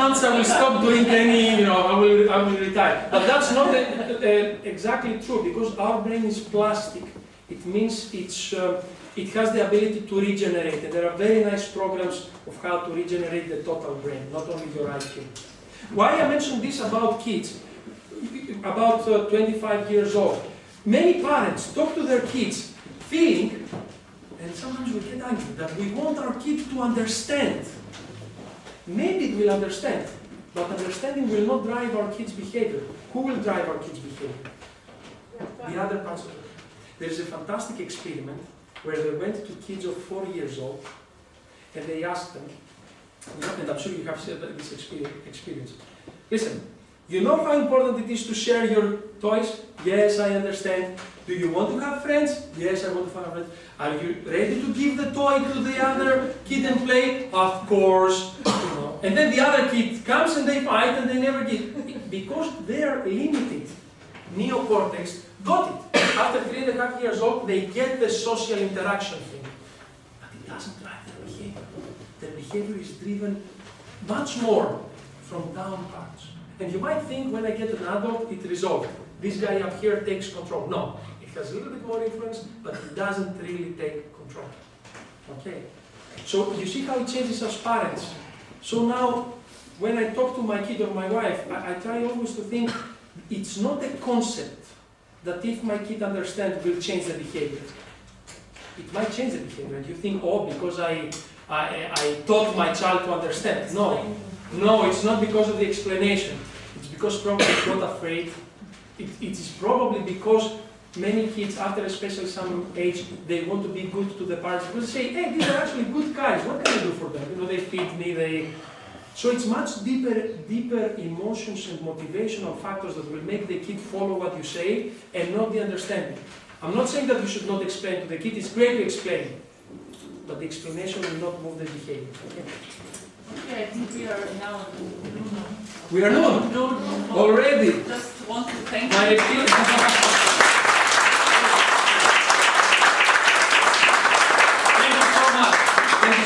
months I will stop doing any, I will retire. But that's not exactly true, because our brain is plastic. It means it has the ability to regenerate. And there are very nice programs of how to regenerate the total brain, not only your IQ. Why I mentioned this about kids, about 25 years old. Many parents talk to their kids feeling, and sometimes we get angry, that we want our kids to understand. Maybe it will understand, but understanding will not drive our kids' behavior. Who will drive our kids' behavior? The other parts of it. There's a fantastic experiment where they went to kids of 4 years old and they asked them, and I'm sure you have said this experience. Listen, you know how important it is to share your toys? Yes, I understand. Do you want to have friends? Yes, I want to have friends. Are you ready to give the toy to the other kid and play? Of course. And then the other kid comes and they fight and they never give. Because they are limited. Neocortex got it. After 3.5 years old, they get the social interaction thing. But it doesn't drive their behavior. Their behavior is driven much more from down parts. And you might think, when I get an adult, it resolved. This guy up here takes control. No, it has a little bit more influence, but it doesn't really take control. Okay? So you see how it changes as parents. So now, when I talk to my kid or my wife, I try always to think, it's not a concept that if my kid understands will change the behavior. It might change the behavior, and you think, oh, because I taught my child to understand. No, it's not because of the explanation. It's because probably they got afraid. It is probably because many kids, after especially some age, they want to be good to the parents. They say, hey, these are actually good guys. What can I do for them? They feed me, So it's much deeper emotions and motivational factors that will make the kid follow what you say and not the understanding. I'm not saying that you should not explain to the kid. It's great to explain, but the explanation will not move the behavior. Okay, I think we are now noon. We are noon? Already? Just want to thank you. Thank you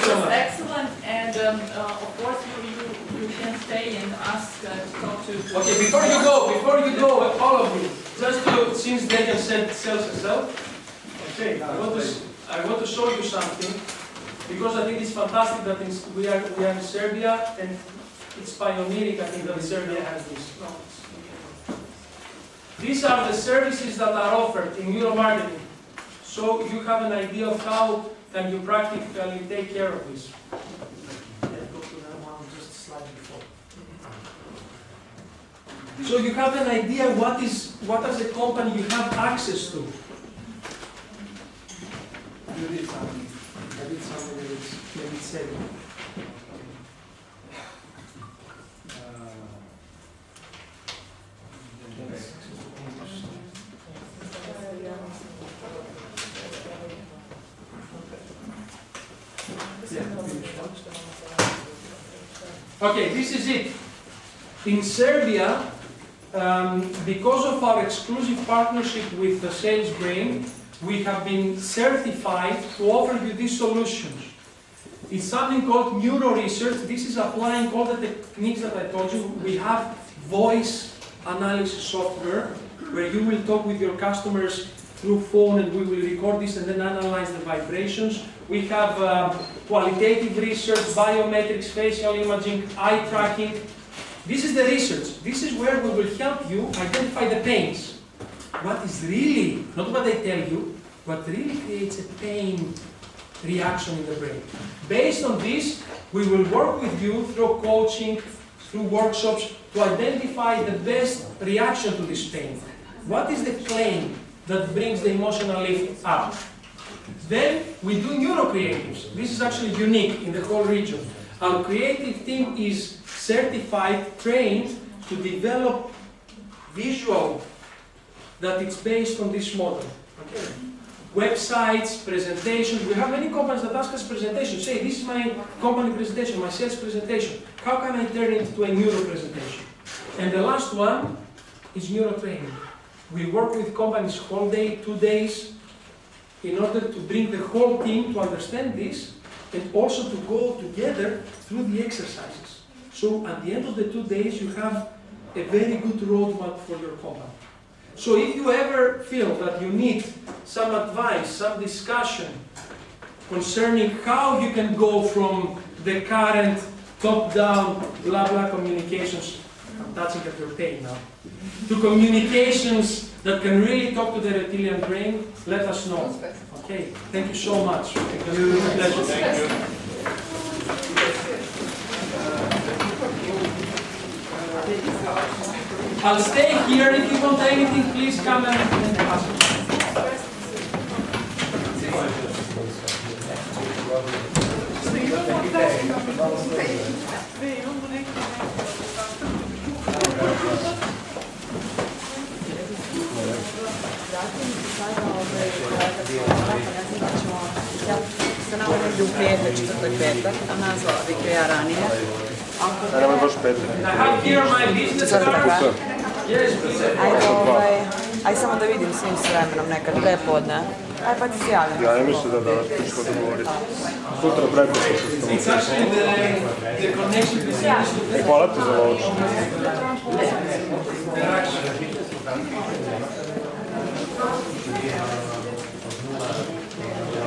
so much. Excellent, and of course you can stay and ask to talk to. Okay, before you go, all of you, just since they have said sells herself. Okay, I want to show you something, because I think it's fantastic that we are in Serbia, and it's pioneering. I think that Serbia has this. These are the services that are offered in neuromarketing, so you have an idea of how can you practically take care of this. So you have an idea what as a company you have access to. You did something. I did something that is maybe saving. Okay, this is it. In Serbia, because of our exclusive partnership with the SalesBrain, we have been certified to offer you these solutions. It's something called Neuro Research. This is applying all the techniques that I told you. We have voice analysis software where you will talk with your customers through phone, and we will record this and then analyze the vibrations. We have qualitative research, biometrics, facial imaging, eye tracking. This is the research. This is where we will help you identify the pains. What is really, not what I tell you, what really creates a pain reaction in the brain. Based on this, we will work with you through coaching, through workshops, to identify the best reaction to this pain. What is the claim that brings the emotional lift up? Then we do neurocreatives. This is actually unique in the whole region. Our creative team is certified, trained to develop visual that it's based on this model. Okay. Websites, presentations. We have many companies that ask us presentations. Say, this is my company presentation, my sales presentation. How can I turn it into a neuro presentation? And the last one is neurotraining. We work with companies whole day, 2 days, in order to bring the whole team to understand this and also to go together through the exercises. So at the end of the 2 days, you have a very good roadmap for your company. So if you ever feel that you need some advice, some discussion concerning how you can go from the current top-down blah blah communications, I'm touching at your pain now, to communications that can really talk to the reptilian brain, let us know. Okay, thank you so much. Thank you. Pleasure. Thank you. I'll stay here. If you want anything, please come and ask. Se nama negdje u petak, četvrtak, petak, a nazvala bih ga ja ranije. Nama je baš petak. I have here my business card. Yes, please. Aj samo da vidim svim s vremenom nekad prepodne. Aj pa ti se javim. Ja ne mislim da danas ćemo dogovoriti. Sutra preko što It's actually the connection between I hvala ti za ovo.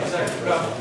Exactly. Bravo.